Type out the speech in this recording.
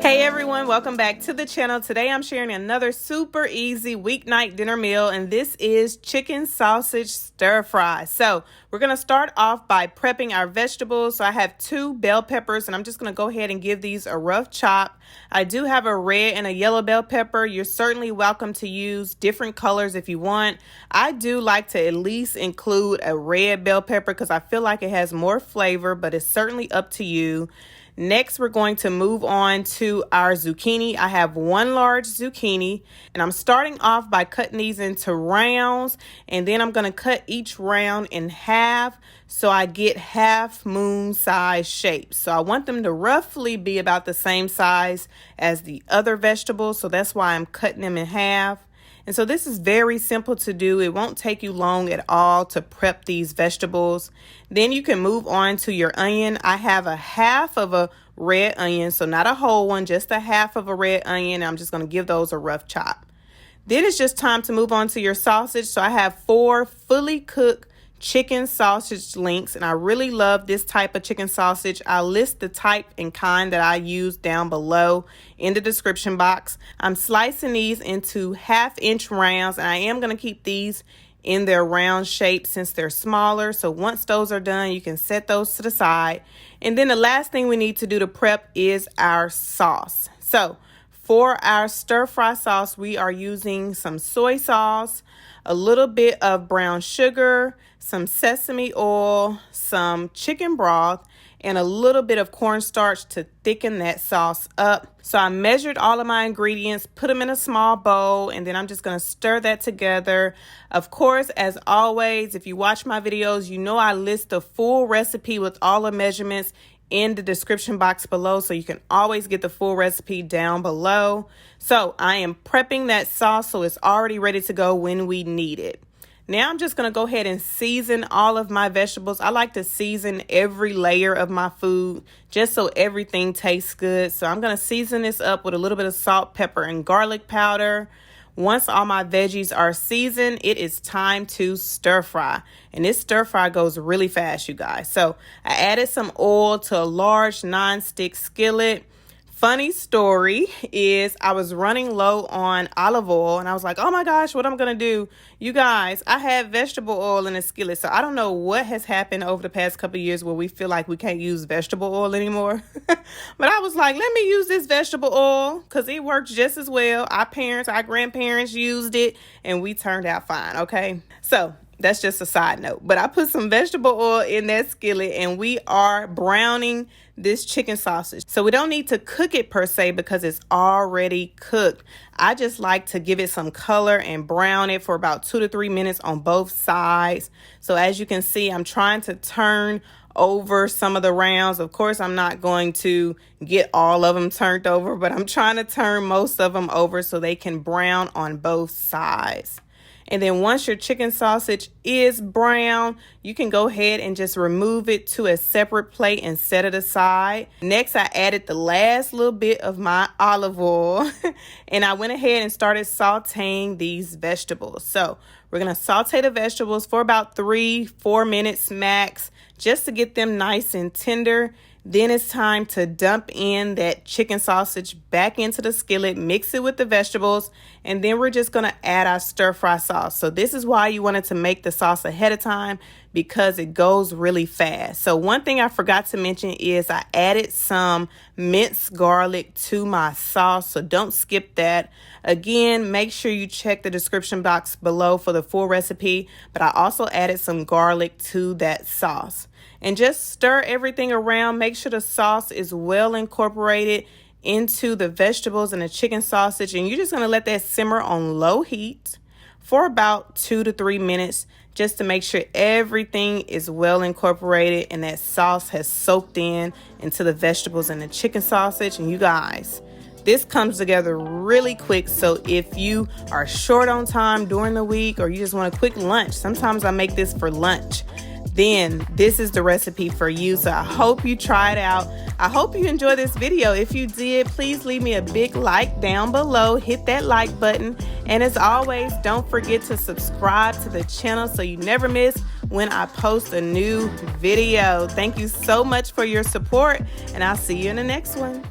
Hey everyone, welcome back to the channel. Today I'm sharing another super easy weeknight dinner meal, and this is chicken sausage stir fry. So we're going to start off by prepping our vegetables. So I have 2 bell peppers, and I'm just going to go ahead and give these a rough chop. I do have a red and a yellow bell pepper. You're certainly welcome to use different colors if you want. I do like to at least include a red bell pepper because I feel like it has more flavor, but it's certainly up to you. Next, we're going to move on to our zucchini. I have 1 large zucchini, and I'm starting off by cutting these into rounds, and then I'm going to cut each round in half so I get half moon size shapes. So I want them to roughly be about the same size as the other vegetables, so that's why I'm cutting them in half. And so this is very simple to do. It won't take you long at all to prep these vegetables. Then you can move on to your onion. I have a half of a red onion, so not a whole one, just a half of a red onion. I'm just going to give those a rough chop. Then it's just time to move on to your sausage. So I have 4 fully cooked chicken sausage links, and I really love this type of chicken sausage. I'll list the type and kind that I use down below in the description box. I'm slicing these into 1/2-inch rounds, and I am going to keep these in their round shape since they're smaller. So once those are done, you can set those to the side. And then the last thing we need to do to prep is our sauce. So for our stir fry sauce, we are using some soy sauce, a little bit of brown sugar, some sesame oil, some chicken broth, and a little bit of cornstarch to thicken that sauce up. So I measured all of my ingredients, put them in a small bowl, and then I'm just going to stir that together. Of course, as always, if you watch my videos, you know I list the full recipe with all the measurements in the description box below, so you can always get the full recipe down below. So I am prepping that sauce so it's already ready to go when we need it. Now I'm just going to go ahead and season all of my vegetables. I like to season every layer of my food just so everything tastes good. So I'm going to season this up with a little bit of salt, pepper, and garlic powder. Once all my veggies are seasoned, it is time to stir fry. And this stir fry goes really fast, you guys. So I added some oil to a large non-stick skillet. Funny story is I was running low on olive oil, and I was like, oh my gosh, what I'm going to do? You guys, I have vegetable oil in a skillet. So I don't know what has happened over the past couple of years where we feel like we can't use vegetable oil anymore. But I was like, let me use this vegetable oil because it works just as well. Our parents, our grandparents used it, and we turned out fine, okay? So that's just a side note. But I put some vegetable oil in that skillet, and we are browning this chicken sausage. So we don't need to cook it per se because it's already cooked. I just like to give it some color and brown it for about 2 to 3 minutes on both sides. So as you can see, I'm trying to turn over some of the rounds. Of course, I'm not going to get all of them turned over, but I'm trying to turn most of them over so they can brown on both sides. And then once your chicken sausage is brown, you can go ahead and just remove it to a separate plate and set it aside. Next, I added the last little bit of my olive oil and I went ahead and started sauteing these vegetables. So we're going to saute the vegetables for about 3-4 minutes max just to get them nice and tender. Then it's time to dump in that chicken sausage back into the skillet, mix it with the vegetables, and then we're just going to add our stir fry sauce. So this is why you wanted to make the sauce ahead of time, because it goes really fast. So one thing I forgot to mention is I added some minced garlic to my sauce, so don't skip that. Again, make sure you check the description box below for the full recipe, but I also added some garlic to that sauce. And just stir everything around. Make sure the sauce is well incorporated into the vegetables and the chicken sausage. And you're just going to let that simmer on low heat for about 2 to 3 minutes just to make sure everything is well incorporated and that sauce has soaked in into the vegetables and the chicken sausage. And you guys, this comes together really quick. So if you are short on time during the week or you just want a quick lunch, sometimes I make this for lunch, then this is the recipe for you. So I hope you try it out. I hope you enjoy this video. If you did, please leave me a big like down below. Hit that like button. And as always, don't forget to subscribe to the channel so you never miss when I post a new video. Thank you so much for your support, and I'll see you in the next one.